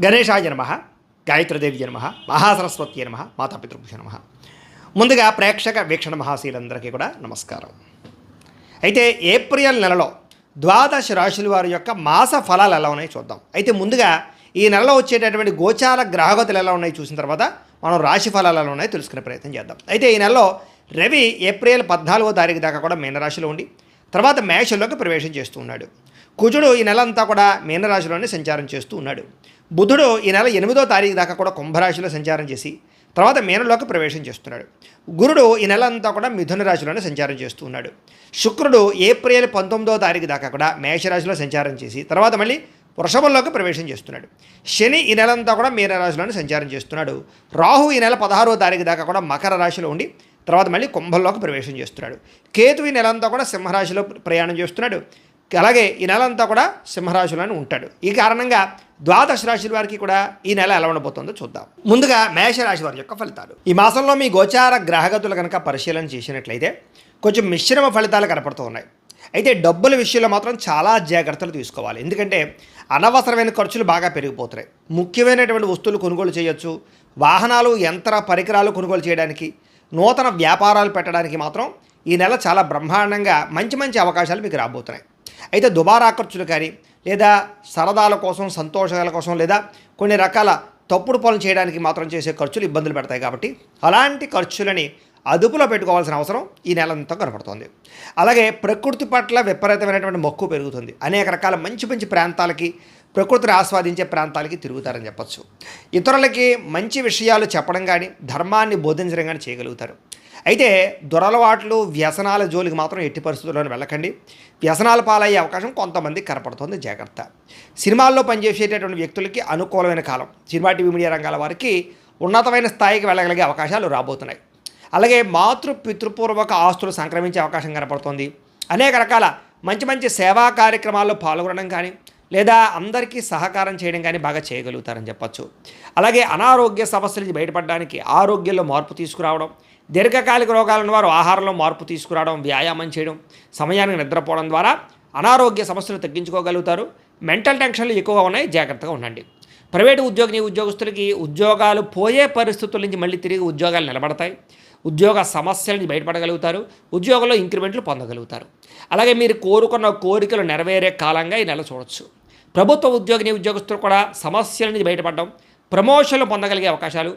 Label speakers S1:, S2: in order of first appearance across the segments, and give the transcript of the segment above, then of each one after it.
S1: గణేశాయ నమః, గాయత్రీదేవి నమః, మహాసరస్వతి నమః, మాతాపితృభ్యో నమః. ముందుగా ప్రేక్షక వీక్షణ మహాశీలందరికీ కూడా నమస్కారం. అయితే ఏప్రిల్ నెలలో ద్వాదశ రాశుల వారి యొక్క మాస ఫలాలు ఎలా ఉన్నాయో చూద్దాం. అయితే ముందుగా ఈ నెలలో వచ్చేటటువంటి గోచార గ్రహగతులు ఎలా ఉన్నాయో చూసిన తర్వాత మనం రాశి ఫలాలు ఎలా ఉన్నాయో తెలుసుకునే ప్రయత్నం చేద్దాం. అయితే ఈ నెలలో రవి ఏప్రిల్ 14వ తారీఖు దాకా కూడా మీనరాశిలో ఉండి తర్వాత మేషంలోకి ప్రవేశం చేస్తూ ఉన్నాడు. కుజుడు ఈ నెల అంతా కూడా మీనరాశిలోనే సంచారం చేస్తూ ఉన్నాడు. బుధుడు ఈ నెల 8వ తారీఖు దాకా కూడా కుంభరాశిలో సంచారం చేసి తర్వాత మీనంలోకి ప్రవేశం చేస్తున్నాడు. గురుడు ఈ నెల అంతా కూడా మిథున రాశిలోనే సంచారం చేస్తూ ఉన్నాడు. శుక్రుడు ఏప్రిల్ 19వ తారీఖు దాకా కూడా మేషరాశిలో సంచారం చేసి తర్వాత మళ్ళీ వృషభంలోకి ప్రవేశం చేస్తున్నాడు. శని ఈ నెల అంతా కూడా మీనరాశిలోనే సంచారం చేస్తున్నాడు. రాహు ఈ నెల 16వ తారీఖు దాకా కూడా మకర రాశిలో ఉండి తర్వాత మళ్ళీ కుంభంలోకి ప్రవేశం చేస్తున్నాడు. కేతు ఈ నెల అంతా కూడా సింహరాశిలో ప్రయాణం చేస్తున్నాడు. అలాగే ఈ నెల అంతా కూడా సింహరాశిలోనే ఉంటాడు. ఈ కారణంగా ద్వాదశ రాశుల వారికి కూడా ఈ నెల ఎలా ఉండబోతుందో చూద్దాం. ముందుగా మేషరాశి వారి యొక్క ఫలితాలు. ఈ మాసంలో మీ గోచార గ్రహగతులు కనుక పరిశీలన చేసినట్లయితే కొంచెం మిశ్రమ ఫలితాలు కనపడుతూ ఉన్నాయి. అయితే డబ్బుల విషయంలో మాత్రం చాలా జాగ్రత్తలు తీసుకోవాలి. ఎందుకంటే అనవసరమైన ఖర్చులు బాగా పెరిగిపోతున్నాయి. ముఖ్యమైనటువంటి వస్తువులు కొనుగోలు చేయొచ్చు. వాహనాలు, యంత్ర పరికరాలు కొనుగోలు చేయడానికి, నూతన వ్యాపారాలు పెట్టడానికి మాత్రం ఈ నెల చాలా బ్రహ్మాండంగా మంచి మంచి అవకాశాలు మీకు రాబోతున్నాయి. అయితే దుబారా ఖర్చులు కానీ లేదా సరదాల కోసం, సంతోషాల కోసం లేదా కొన్ని రకాల తప్పుడు పనులు చేయడానికి మాత్రం చేసే ఖర్చులు ఇబ్బందులు పెడతాయి. కాబట్టి అలాంటి ఖర్చులని అదుపులో పెట్టుకోవాల్సిన అవసరం ఈ నెల అంతా కనపడుతుంది. అలాగే ప్రకృతి పట్ల విపరీతమైనటువంటి మక్కువ పెరుగుతుంది. అనేక రకాల మంచి మంచి ప్రాంతాలకి, ప్రకృతిని ఆస్వాదించే ప్రాంతాలకి తిరుగుతారని చెప్పచ్చు. ఇతరులకి మంచి విషయాలు చెప్పడం కానీ ధర్మాన్ని బోధించడం కానీ చేయగలుగుతారు. అయితే దురలవాట్లు, వ్యసనాల జోలికి మాత్రం ఎట్టి పరిస్థితుల్లోనే వెళ్ళకండి. వ్యసనాల పాలయ్యే అవకాశం కొంతమందికి కనపడుతుంది, జాగ్రత్త. సినిమాల్లో పనిచేసేటటువంటి వ్యక్తులకి అనుకూలమైన కాలం. సినిమా, టీవీ, మీడియా రంగాల వారికి ఉన్నతమైన స్థాయికి వెళ్ళగలిగే అవకాశాలు రాబోతున్నాయి. అలాగే పితృపూర్వక ఆస్తులు సంక్రమించే అవకాశం కనపడుతుంది. అనేక రకాల మంచి మంచి సేవా కార్యక్రమాల్లో పాల్గొనడం కానీ లేదా అందరికీ సహకారం చేయడం కానీ బాగా చేయగలుగుతారని చెప్పచ్చు. అలాగే అనారోగ్య సమస్యల నుంచి బయటపడడానికి ఆరోగ్యంలో మార్పు తీసుకురావడం, దీర్ఘకాలిక రోగాలను వారు ఆహారంలో మార్పు తీసుకురావడం, వ్యాయామం చేయడం, సమయానికి నిద్రపోవడం ద్వారా అనారోగ్య సమస్యలు తగ్గించుకోగలుగుతారు. మెంటల్ టెన్షన్లు ఎక్కువగా ఉన్నాయి, జాగ్రత్తగా ఉండండి. ప్రైవేటు ఉద్యోగస్తులకి ఉద్యోగాలు పోయే పరిస్థితుల నుంచి మళ్ళీ తిరిగి ఉద్యోగాలు నిలబడతాయి. ఉద్యోగ సమస్యల నుంచి బయటపడగలుగుతారు. ఉద్యోగంలో ఇంక్రిమెంట్లు పొందగలుగుతారు. అలాగే మీరు కోరుకున్న కోరికలు నెరవేరే కాలంగా ఈ నెల చూడొచ్చు. ప్రభుత్వ ఉద్యోగస్తులు కూడా సమస్యల నుంచి బయటపడడం, ప్రమోషన్లు పొందగలిగే అవకాశాలు,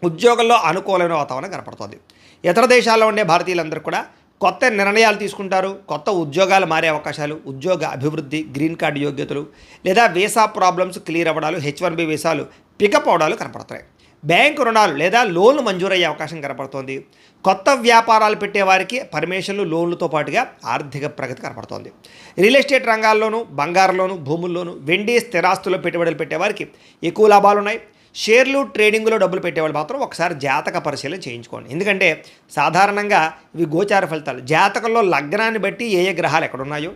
S1: ఉద్యోగంలో అనుకూలమైన వాతావరణం కనపడుతుంది. ఇతర దేశాల్లో ఉండే భారతీయులందరూ కూడా కొత్త నిర్ణయాలు తీసుకుంటారు. కొత్త ఉద్యోగాలు మారే అవకాశాలు, ఉద్యోగ అభివృద్ధి, గ్రీన్ కార్డు యోగ్యతలు లేదా వీసా ప్రాబ్లమ్స్ క్లియర్ అవ్వడాలు, H1B వీసాలు పికప్ అవడాలు కనపడతాయి. బ్యాంకు రుణాలు లేదా లోన్లు మంజూరయ్యే అవకాశం కనపడుతోంది. కొత్త వ్యాపారాలు పెట్టేవారికి పర్మిషన్లు, లోన్లతో పాటుగా ఆర్థిక ప్రగతి కనపడుతోంది. రియల్ ఎస్టేట్ రంగాల్లోనూ, బంగారంలోనూ, భూముల్లోనూ, వెండి స్థిరాస్తుల్లో పెట్టుబడులు పెట్టేవారికి ఎక్కువ లాభాలు ఉన్నాయి. షేర్లు, ట్రేడింగ్లో డబ్బులు పెట్టేవాళ్ళు మాత్రం ఒకసారి జాతక పరిశీలన చేయించుకోండి. ఎందుకంటే సాధారణంగా ఇవి గోచార ఫలితాలు. జాతకంలో లగ్నాన్ని బట్టి ఏ గ్రహాలు ఎక్కడున్నాయో,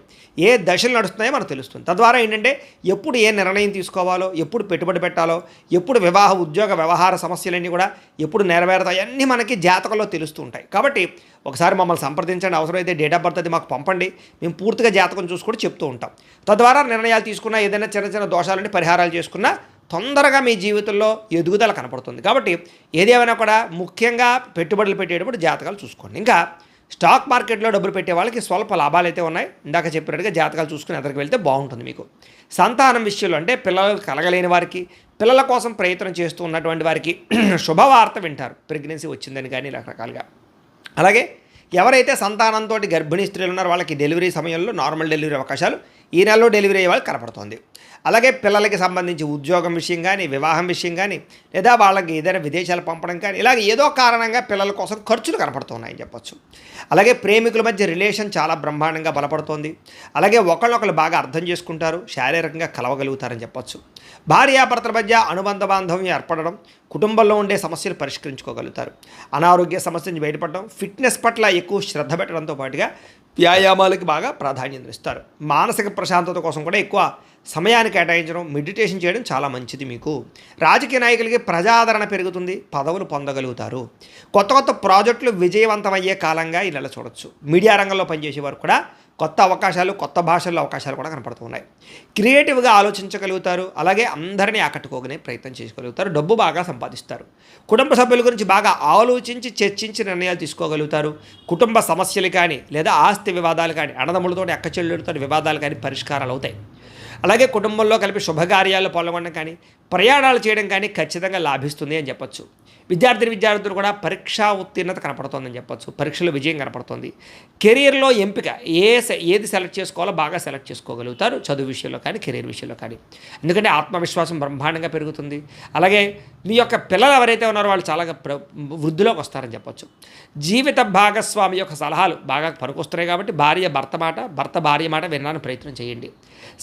S1: ఏ దశలు నడుస్తున్నాయో మనకు తెలుస్తుంది. తద్వారా ఏంటంటే ఎప్పుడు ఏ నిర్ణయం తీసుకోవాలో, ఎప్పుడు పెట్టుబడి పెట్టాలో, ఎప్పుడు వివాహ, ఉద్యోగ, వ్యవహార సమస్యలన్నీ కూడా ఎప్పుడు నెరవేరుతాయి అన్నీ మనకి జాతకంలో తెలుస్తూ ఉంటాయి. కాబట్టి ఒకసారి మమ్మల్ని సంప్రదించండి. అవసరమైతే డేట్ ఆఫ్ బర్త్ అది మాకు పంపండి. మేము పూర్తిగా జాతకం చూసుకొని చెప్తూ ఉంటాం. తద్వారా నిర్ణయాలు తీసుకున్నా, ఏదైనా చిన్న చిన్న దోషాలని పరిహారాలు చేసుకున్నా తొందరగా మీ జీవితంలో ఎదుగుదల కనపడుతుంది. కాబట్టి ఏదేమైనా కూడా ముఖ్యంగా పెట్టుబడులు పెట్టేటప్పుడు జాతకాలు చూసుకోండి. ఇంకా స్టాక్ మార్కెట్లో డబ్బులు పెట్టే వాళ్ళకి స్వల్ప లాభాలు అయితే ఉన్నాయి. ఇందాక చెప్పినట్టుగా జాతకాలు చూసుకుని ఎదురుకు వెళ్తే బాగుంటుంది. మీకు సంతానం విషయంలో అంటే పిల్లలు కలగలేని వారికి, పిల్లల కోసం ప్రయత్నం చేస్తూ ఉన్నటువంటి వారికి శుభవార్త వింటారు. ప్రెగ్నెన్సీ వచ్చిందని కానీ రకరకాలుగా. అలాగే ఎవరైతే సంతానంతో గర్భిణీ స్త్రీలు ఉన్నారో వాళ్ళకి డెలివరీ సమయంలో నార్మల్ డెలివరీ అవకాశాలు ఈ నెలలో డెలివరీ అయ్యే వాళ్ళకి కనపడుతుంది. అలాగే పిల్లలకి సంబంధించి ఉద్యోగం విషయం కానీ, వివాహం విషయం కానీ లేదా వాళ్ళకి ఏదైనా విదేశాలు పంపడం కానీ ఇలాగ ఏదో కారణంగా పిల్లల కోసం ఖర్చులు కనపడుతున్నాయని చెప్పచ్చు. అలాగే ప్రేమికుల మధ్య రిలేషన్ చాలా బ్రహ్మాండంగా బలపడుతోంది. అలాగే ఒకళ్ళొకళ్ళు బాగా అర్థం చేసుకుంటారు, శారీరకంగా కలవగలుగుతారని చెప్పచ్చు. భార్యాభర్తల మధ్య అనుబంధ బాంధవ్యం ఏర్పడడం, కుటుంబంలో ఉండే సమస్యలు పరిష్కరించుకోగలుగుతారు. అనారోగ్య సమస్య నుంచి బయటపడడం, ఫిట్నెస్ పట్ల ఎక్కువ శ్రద్ధ పెట్టడంతో పాటుగా వ్యాయామాలకి బాగా ప్రాధాన్యత ఇస్తారు. మానసిక ప్రశాంతత కోసం కూడా ఎక్కువ సమయాన్ని కేటాయించడం, మెడిటేషన్ చేయడం చాలా మంచిది. మీకు రాజకీయ నాయకులకి ప్రజాదరణ పెరుగుతుంది, పదవులు పొందగలుగుతారు. కొత్త కొత్త ప్రాజెక్టులు విజయవంతమయ్యే కాలంగా ఈ నెల చూడొచ్చు. మీడియా రంగంలో పనిచేసేవారు కూడా కొత్త అవకాశాలు, కొత్త భాషల్లో అవకాశాలు కూడా కనపడుతూ ఉన్నాయి. క్రియేటివ్గా ఆలోచించగలుగుతారు, అలాగే అందరినీ ఆకట్టుకోగనే ప్రయత్నం చేయగలుగుతారు, డబ్బు బాగా సంపాదిస్తారు. కుటుంబ సభ్యుల గురించి బాగా ఆలోచించి చర్చించి నిర్ణయాలు తీసుకోగలుగుతారు. కుటుంబ సమస్యలు కానీ లేదా ఆస్తి వివాదాలు కానీ, అన్నదమ్ములతో అక్క చెల్లెళ్ళతో వివాదాలు కానీ పరిష్కారాలు అవుతాయి. అలాగే కుటుంబంలో కలిపి శుభకార్యాల్లో పాల్గొనడం కానీ, ప్రయాణాలు చేయడం కానీ ఖచ్చితంగా లాభిస్తుంది అని చెప్పొచ్చు. విద్యార్థులు కూడా పరీక్షా ఉత్తీర్ణత కనపడుతుందని చెప్పొచ్చు. పరీక్షలో విజయం కనపడుతుంది. కెరీర్లో ఎంపిక ఏది సెలెక్ట్ చేసుకోవాలో బాగా సెలెక్ట్ చేసుకోగలుగుతారు, చదువు విషయంలో కానీ కెరీర్ విషయంలో కానీ. ఎందుకంటే ఆత్మవిశ్వాసం బ్రహ్మాండంగా పెరుగుతుంది. అలాగే మీ యొక్క పిల్లలు ఎవరైతే ఉన్నారో వాళ్ళు చాలా వృద్ధిలోకి వస్తారని చెప్పొచ్చు. జీవిత భాగస్వామి యొక్క సలహాలు బాగా పనికొస్తున్నాయి కాబట్టి భర్త భార్య మాట వినడానికి ప్రయత్నం చేయండి.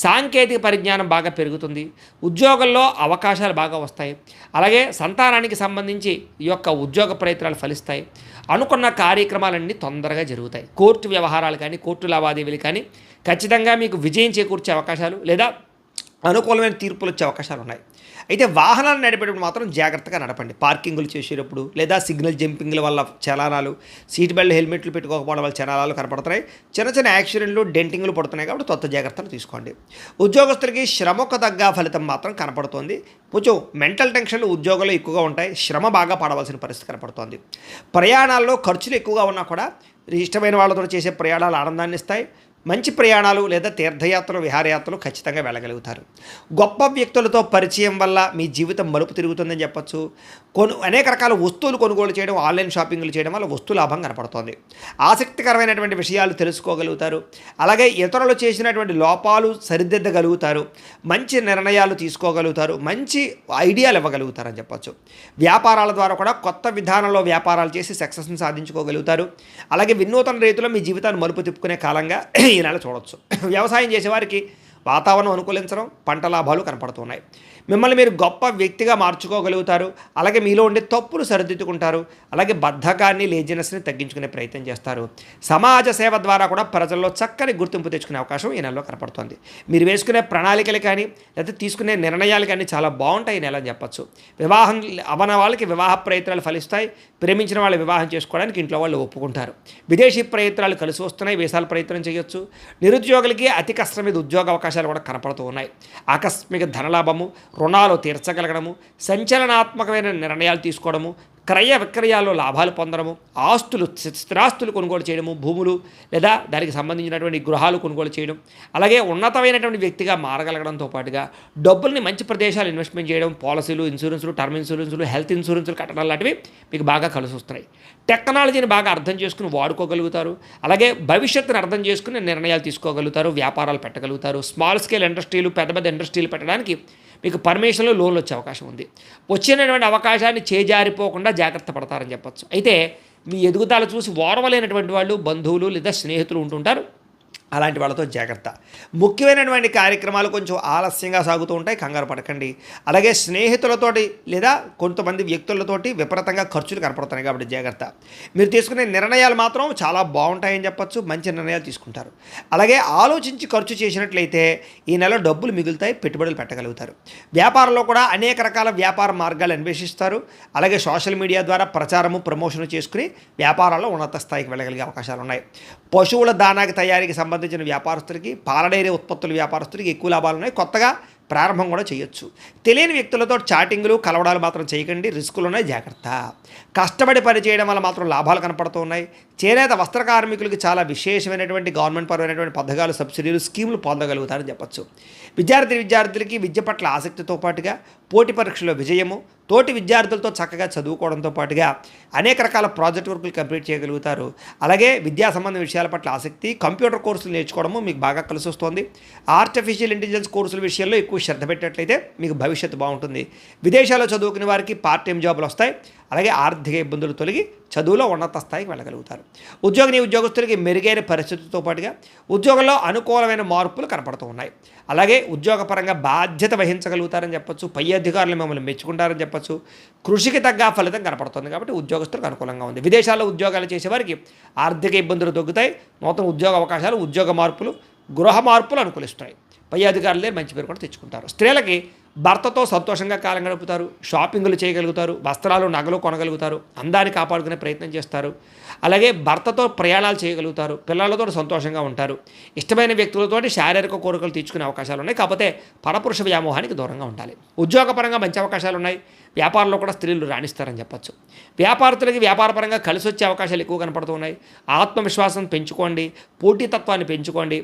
S1: సాంకేతిక పరిజ్ఞానం బాగా పెరుగుతుంది. ఉద్యోగంలో అవకాశాలు బాగా వస్తాయి. అలాగే సంతానానికి సంబంధించి ఈ యొక్క ఉద్యోగ ప్రయత్నాలు ఫలిస్తాయి. అనుకున్న కార్యక్రమాలన్నీ తొందరగా జరుగుతాయి. కోర్టు వ్యవహారాలు కానీ, కోర్టు లావాదేవీలు కానీ ఖచ్చితంగా మీకు విజయం చేకూర్చే అవకాశాలు లేదా అనుకూలమైన తీర్పులు వచ్చే అవకాశాలు ఉన్నాయి. అయితే వాహనాలు నడిపేటప్పుడు మాత్రం జాగ్రత్తగా నడపండి. పార్కింగులు చేసేటప్పుడు లేదా సిగ్నల్ జంపింగ్ల వల్ల చలనాలు, సీట్ బెల్ట్ హెల్మెట్లు పెట్టుకోకపోవడం వల్ల చలనాలు కనపడుతున్నాయి. చిన్న యాక్సిడెంట్లు, డెంటింగ్లు పడుతున్నాయి కాబట్టి కొత్త జాగ్రత్తలు తీసుకోండి. ఉద్యోగస్తులకి శ్రమకు తగ్గ ఫలితం మాత్రం కనపడుతోంది. కొంచెం మెంటల్ టెన్షన్లు ఉద్యోగాలు ఎక్కువగా ఉంటాయి. శ్రమ బాగా పడవలసిన పరిస్థితి కనపడుతోంది. ప్రయాణాల్లో ఖర్చులు ఎక్కువగా ఉన్నా కూడా ఇష్టమైన వాళ్ళతో చేసే ప్రయాణాలు ఆనందాన్ని ఇస్తాయి. మంచి ప్రయాణాలు లేదా తీర్థయాత్రలు, విహారయాత్రలు ఖచ్చితంగా వెళ్ళగలుగుతారు. గొప్ప వ్యక్తులతో పరిచయం వల్ల మీ జీవితం మలుపు తిరుగుతుందని చెప్పచ్చు. అనేక రకాల వస్తువులు కొనుగోలు చేయడం, ఆన్లైన్ షాపింగ్లు చేయడం వల్ల వస్తు లాభం కనపడుతోంది. ఆసక్తికరమైనటువంటి విషయాలు తెలుసుకోగలుగుతారు. అలాగే ఇతరులు చేసినటువంటి లోపాలు సరిదిద్దగలుగుతారు. మంచి నిర్ణయాలు తీసుకోగలుగుతారు. మంచి ఐడియాలు ఇవ్వగలుగుతారని చెప్పచ్చు. వ్యాపారాల ద్వారా కూడా కొత్త విధానంలో వ్యాపారాలు చేసి సక్సెస్ని సాధించుకోగలుగుతారు. అలాగే వినూతన రీతిలో మీ జీవితాన్ని మలుపు తిప్పుకునే కాలంగా ఈ నెల చూడవచ్చు. వ్యవసాయం చేసేవారికి వాతావరణం అనుకూలించడం, పంట లాభాలు కనపడుతున్నాయి. మిమ్మల్ని మీరు గొప్ప వ్యక్తిగా మార్చుకోగలుగుతారు. అలాగే మీలో ఉండే తప్పులు సరిదిద్దుకుంటారు. అలాగే బద్ధకాన్ని, లేజినెస్ని తగ్గించుకునే ప్రయత్నం చేస్తారు. సమాజ సేవ ద్వారా కూడా ప్రజల్లో చక్కని గుర్తింపు తెచ్చుకునే అవకాశం ఈ నెలలో కనపడుతుంది. మీరు వేసుకునే ప్రణాళికలు కానీ లేదా తీసుకునే నిర్ణయాలు కానీ చాలా బాగుంటాయి ఈ నెల అని చెప్పచ్చు. వివాహం అవన వాళ్ళకి వివాహ ప్రయత్నాలు ఫలిస్తాయి. ప్రేమించిన వాళ్ళు వివాహం చేసుకోవడానికి ఇంట్లో వాళ్ళు ఒప్పుకుంటారు. విదేశీ ప్రయత్నాలు కలిసి వస్తున్నాయి. వీసాల ప్రయత్నం చేయొచ్చు. నిరుద్యోగులకి అతి కష్టం మీద ఉద్యోగ అవకాశాలు కూడా కనపడుతూ ఉన్నాయి. ఆకస్మిక ధనలాభము, రుణాలు తీర్చగలగడము, సంచలనాత్మకమైన నిర్ణయాలు తీసుకోవడము, క్రయ విక్రయాల్లో లాభాలు పొందడము, స్థిరాస్తులు కొనుగోలు చేయడము, భూములు లేదా దానికి సంబంధించినటువంటి గృహాలు కొనుగోలు చేయడం, అలాగే ఉన్నతమైనటువంటి వ్యక్తిగా మారగలగడంతో పాటుగా డబ్బుల్ని మంచి ప్రదేశాలు ఇన్వెస్ట్మెంట్ చేయడం, పాలసీలు, ఇన్సూరెన్సులు, టర్మ్ ఇన్సూరెన్సులు, హెల్త్ ఇన్సూరెన్సులు కట్టడం లాంటివి మీకు బాగా కలిసి వస్తున్నాయి. టెక్నాలజీని బాగా అర్థం చేసుకుని వాడుకోగలుగుతారు. అలాగే భవిష్యత్తును అర్థం చేసుకుని నిర్ణయాలు తీసుకోగలుగుతారు. వ్యాపారాలు పెట్టగలుగుతారు. స్మాల్ స్కేల్ ఇండస్ట్రీలు, పెద్ద ఇండస్ట్రీలు పెట్టడానికి మీకు పర్మిషన్లు, లోన్లు వచ్చే అవకాశం ఉంది. వచ్చినటువంటి అవకాశాన్ని చేజారిపోకుండా జాగ్రత్త పడతారని చెప్పచ్చు. అయితే మీ ఎదుగుదల చూసి ఓర్వలేనటువంటి వాళ్ళు బంధువులు లేదా స్నేహితులు ఉంటుంటారు. అలాంటి వాళ్ళతో జాగ్రత్త. ముఖ్యమైనటువంటి కార్యక్రమాలు కొంచెం ఆలస్యంగా సాగుతూ ఉంటాయి, కంగారు పడకండి. అలాగే స్నేహితులతోటి లేదా కొంతమంది వ్యక్తులతోటి విపరీతంగా ఖర్చులు కనపడుతున్నాయి కాబట్టి జాగ్రత్త. మీరు తీసుకునే నిర్ణయాలు మాత్రం చాలా బాగుంటాయని చెప్పచ్చు. మంచి నిర్ణయాలు తీసుకుంటారు. అలాగే ఆలోచించి ఖర్చు చేసినట్లయితే ఈ నెల డబ్బులు మిగులుతాయి, పెట్టుబడులు పెట్టగలుగుతారు. వ్యాపారంలో కూడా అనేక రకాల వ్యాపార మార్గాలు అన్వేషిస్తారు. అలాగే సోషల్ మీడియా ద్వారా ప్రచారము, ప్రమోషన్ చేసుకుని వ్యాపారాల్లో ఉన్నత స్థాయికి వెళ్ళగలిగే అవకాశాలు ఉన్నాయి. పశువుల దానాకి తయారీకి సంబంధించిన వ్యాపారస్తులకి, పాల డైరీ ఉత్పత్తుల వ్యాపారస్తులకి ఎక్కువ లాభాలు ఉన్నాయి. కొత్తగా ప్రారంభం కూడా చేయొచ్చు. తెలియని వ్యక్తులతో చాటింగ్లు, కలవడాలు మాత్రం చేయకండి. రిస్కులు ఉన్నాయి, జాగ్రత్త. కష్టపడి పని చేయడం వల్ల మాత్రం లాభాలు కనపడుతూ ఉన్నాయి. చేనేత వస్త్ర కార్మికులకి చాలా విశేషమైనటువంటి గవర్నమెంట్ పరమైనటువంటి పథకాలు, సబ్సిడీలు, స్కీములు పొందగలుగుతారని చెప్పచ్చు. విద్యార్థులకి విద్య పట్ల ఆసక్తితో పాటుగా పోటీ పరీక్షలో విజయము, తోటి విద్యార్థులతో చక్కగా చదువుకోవడంతో పాటుగా అనేక రకాల ప్రాజెక్ట్ వర్కులు కంప్లీట్ చేయగలుగుతారు. అలాగే విద్యా సంబంధ విషయాల పట్ల ఆసక్తి, కంప్యూటర్ కోర్సులు నేర్చుకోవడము మీకు బాగా కలిసి వస్తుంది. ఆర్టిఫిషియల్ ఇంటెలిజెన్స్ కోర్సుల విషయంలో ఎక్కువ శ్రద్ధ పెట్టినట్లయితే మీకు భవిష్యత్తు బాగుంటుంది. విదేశాల్లో చదువుకునే వారికి పార్ట్ టైం జాబులు వస్తాయి. అలాగే ఆర్థిక ఇబ్బందులు తొలగి చదువులో ఉన్నత స్థాయికి వెళ్ళగలుగుతారు. ఉద్యోగస్తులకి మెరుగైన పరిస్థితులతో పాటుగా ఉద్యోగంలో అనుకూలమైన మార్పులు కనపడుతూ ఉన్నాయి. అలాగే ఉద్యోగపరంగా బాధ్యత వహించగలుగుతారని చెప్పచ్చు. పై అధికారులు మిమ్మల్ని మెచ్చుకుంటారని చెప్పచ్చు. కృషికి తగ్గ ఫలితం కనపడుతుంది కాబట్టి ఉద్యోగస్తులకు అనుకూలంగా ఉంది. విదేశాల్లో ఉద్యోగాలు చేసేవారికి ఆర్థిక ఇబ్బందులు తగ్గుతాయి. నూతన ఉద్యోగ అవకాశాలు, ఉద్యోగ మార్పులు, గృహ మార్పులు అనుకూలిస్తాయి. పై అధికారులే మంచి పేరు కూడా తెచ్చుకుంటారు. స్త్రీలకి భర్తతో సంతోషంగా కాలం గడుపుతారు, షాపింగ్లు చేయగలుగుతారు, వస్త్రాలు నగలు కొనగలుగుతారు, అందాన్ని కాపాడుకునే ప్రయత్నం చేస్తారు. అలాగే భర్తతో ప్రయాణాలు చేయగలుగుతారు, పిల్లలతో సంతోషంగా ఉంటారు, ఇష్టమైన వ్యక్తులతోటి శారీరక కోరికలు తీర్చుకునే అవకాశాలు ఉన్నాయి. కాకపోతే పరపురుష వ్యామోహానికి దూరంగా ఉండాలి. ఉద్యోగపరంగా మంచి అవకాశాలు ఉన్నాయి. వ్యాపారంలో కూడా స్త్రీలు రాణిస్తారని చెప్పచ్చు. వ్యాపారస్తులకి వ్యాపారపరంగా కలిసి వచ్చే అవకాశాలు ఎక్కువ కనపడుతున్నాయి. ఆత్మవిశ్వాసం పెంచుకోండి, పోటీతత్వాన్ని పెంచుకోండి,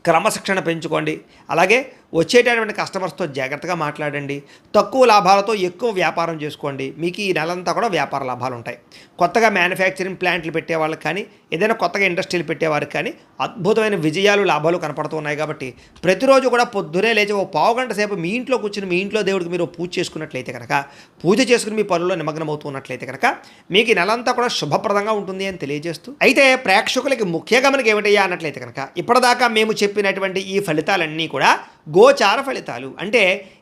S1: క్రమశిక్షణ పెంచుకోండి. అలాగే వచ్చేటటువంటి కస్టమర్స్తో జాగ్రత్తగా మాట్లాడండి. తక్కువ లాభాలతో ఎక్కువ వ్యాపారం చేసుకోండి. మీకు ఈ నెలంతా కూడా వ్యాపార లాభాలు ఉంటాయి. కొత్తగా మ్యానుఫ్యాక్చరింగ్ ప్లాంట్లు పెట్టే వాళ్ళకి కానీ, ఏదైనా కొత్తగా ఇండస్ట్రీలు పెట్టేవారికి కానీ అద్భుతమైన విజయాలు లాభాలు కనపడుతున్నాయి. కాబట్టి ప్రతిరోజు కూడా పొద్దునే లేచి ఓ పావు గంట సేపు మీ ఇంట్లో కూర్చుని మీ ఇంట్లో దేవుడికి మీరు పూజ చేసుకున్నట్లయితే కనుక, పూజ చేసుకుని మీ పనుల్లో నిమగ్నమవుతున్నట్లయితే కనుక మీకు ఈ నెలంతా కూడా శుభప్రదంగా ఉంటుంది అని తెలియజేస్తూ, అయితే ప్రేక్షకులకి ముఖ్య గమనిక ఏమిటయ్యా అన్నట్లయితే కనుక, ఇప్పటిదాకా మేము చెప్పినటువంటి ఈ ఫలితాలన్నీ కూడా గోచార ఫలితాలు. అంటే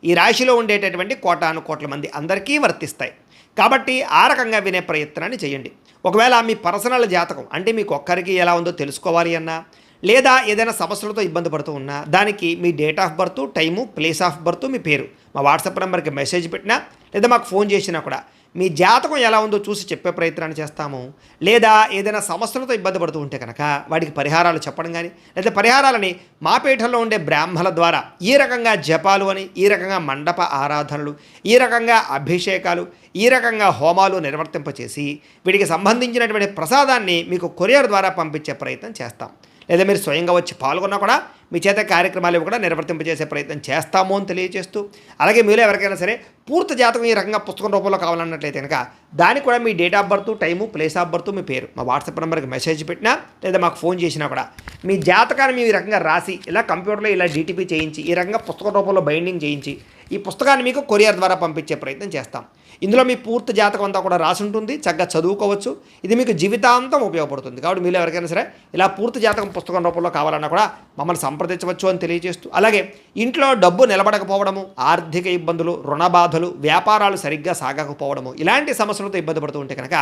S1: ఈ రాశిలో ఉండేటటువంటి కోటాను కోట్ల మంది అందరికీ వర్తిస్తాయి. కాబట్టి ఆ రకంగా వినే ప్రయత్నాన్ని చేయండి. ఒకవేళ మీ పర్సనల్ జాతకం అంటే మీకు ఒక్కరికి ఎలా ఉందో తెలుసుకోవాలి అన్నా, లేదా ఏదైనా సమస్యలతో ఇబ్బంది పడుతూ ఉన్నా, దానికి మీ date of birth, time, place of birth, మీ పేరు మా వాట్సాప్ నెంబర్కి మెసేజ్ పెట్టినా, లేదా మాకు ఫోన్ చేసినా కూడా మీ జాతకం ఎలా ఉందో చూసి చెప్పే ప్రయత్నాన్ని చేస్తాము. లేదా ఏదైనా సమస్యలతో ఇబ్బంది పడుతూ ఉంటే కనుక వాడికి పరిహారాలు చెప్పడం కానీ, లేదా పరిహారాలని మా పీఠంలో ఉండే బ్రాహ్మణుల ద్వారా ఈ రకంగా జపాలు అని, ఈ రకంగా మండప ఆరాధనలు, ఈ రకంగా అభిషేకాలు, ఈ రకంగా హోమాలు నిర్వర్తింపచేసి వీటికి సంబంధించినటువంటి ప్రసాదాన్ని మీకు కొరియర్ ద్వారా పంపించే ప్రయత్నం చేస్తాం. లేదా మీరు స్వయంగా వచ్చి పాల్గొన్నా కూడా మీ చేత కార్యక్రమాలు కూడా నిర్వర్తింపజేసే ప్రయత్నం చేస్తాము అని తెలియజేస్తూ, అలాగే మీలో ఎవరికైనా సరే పూర్తి జాతకం ఈ రకంగా పుస్తకం రూపంలో కావాలన్నట్లయితే కనుక దానికి కూడా మీ date of birth, time, place of birth, మీ పేరు మా వాట్సాప్ నెంబర్కి మెసేజ్ పెట్టినా, లేదా మాకు ఫోన్ చేసినా కూడా మీ జాతకాన్ని మేము ఈ రకంగా రాసి ఇలా కంప్యూటర్లో ఇలా డీటీపీ చేయించి ఈ రకంగా పుస్తక రూపంలో బైండింగ్ చేయించి ఈ పుస్తకాన్ని మీకు కొరియర్ ద్వారా పంపించే ప్రయత్నం చేస్తాం. ఇందులో మీ పూర్తి జాతకం అంతా కూడా రాసి ఉంటుంది, చక్కగా చదువుకోవచ్చు. ఇది మీకు జీవితాంతం ఉపయోగపడుతుంది. కాబట్టి మీరు ఎవరికైనా సరే ఇలా పూర్తి జాతకం పుస్తకం రూపంలో కావాలన్నా కూడా మమ్మల్ని సంప్రదించవచ్చు అని తెలియజేస్తూ, అలాగే ఇంట్లో డబ్బు నిలబడకపోవడము, ఆర్థిక ఇబ్బందులు, రుణ బాధలు, వ్యాపారాలు సరిగ్గా సాగకపోవడము, ఇలాంటి సమస్యలతో ఇబ్బంది పడుతూ ఉంటే కనుక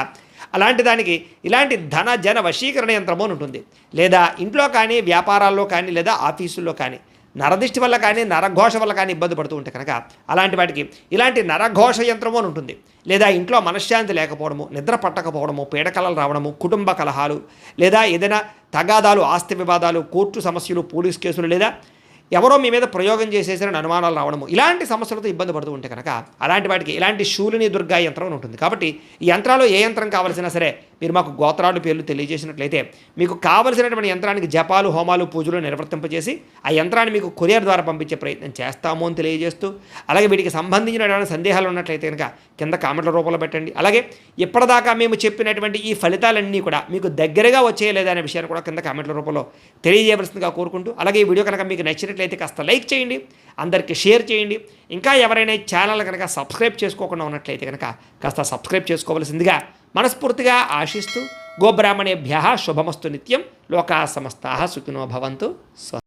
S1: అలాంటి దానికి ఇలాంటి ధన జన వశీకరణ యంత్రము అని ఉంటుంది. లేదా ఇంట్లో కానీ, వ్యాపారాల్లో కానీ, లేదా ఆఫీసుల్లో కానీ నరదిష్టి వల్ల కానీ, నరఘోష వల్ల కానీ ఇబ్బంది పడుతూ ఉంటే కనుక అలాంటి వాటికి ఇలాంటి నరఘోష యంత్రము అని ఉంటుంది. లేదా ఇంట్లో మనశ్శాంతి లేకపోవడము, నిద్ర పట్టకపోవడము, పీడకలలు రావడము, కుటుంబ కలహాలు, లేదా ఏదైనా తగాదాలు, ఆస్తి వివాదాలు, కోర్టు సమస్యలు, పోలీస్ కేసులు, లేదా ఎవరో మీ మీద ప్రయోగం చేసేసిన అనుమానాలు రావడము, ఇలాంటి సమస్యలతో ఇబ్బంది పడుతూ ఉంటే కనుక అలాంటి వాటికి ఇలాంటి శూలిని దుర్గా యంత్రం అని ఉంటుంది. కాబట్టి ఈ యంత్రాలు ఏ యంత్రం కావాల్సినా సరే మీరు మాకు గోత్రాలు పేర్లు తెలియజేసినట్లయితే మీకు కావలసినటువంటి యంత్రానికి జపాలు, హోమాలు, పూజలు నిర్వర్తింపజేసి ఆ యంత్రాన్ని మీకు కొరియర్ ద్వారా పంపించే ప్రయత్నం చేస్తాము అని తెలియజేస్తూ, అలాగే వీటికి సంబంధించిన సందేహాలు ఉన్నట్లయితే కనుక కింద కామెంట్ల రూపంలో పెట్టండి. అలాగే ఇప్పటిదాకా మేము చెప్పినటువంటి ఈ ఫలితాలన్నీ కూడా మీకు దగ్గరగా వచ్చేయలేదా అనే విషయాన్ని కూడా కింద కామెంట్ల రూపంలో తెలియజేయవలసిందిగా కోరుకుంటూ, అలాగే ఈ వీడియో కనుక మీకు నచ్చినట్లయితే కాస్త లైక్ చేయండి, అందరికీ షేర్ చేయండి. ఇంకా ఎవరైనా ఛానల్ కనుక సబ్స్క్రైబ్ చేసుకోకుండా ఉన్నట్లయితే కనుక కాస్త సబ్స్క్రైబ్ చేసుకోవలసిందిగా మనస్ఫూర్తిగా ఆశిస్తూ, గోబ్రాహ్మణేభ్యః శుభమస్తు నిత్యం, లోకాః సమస్తాః సుఖినో భవంతు.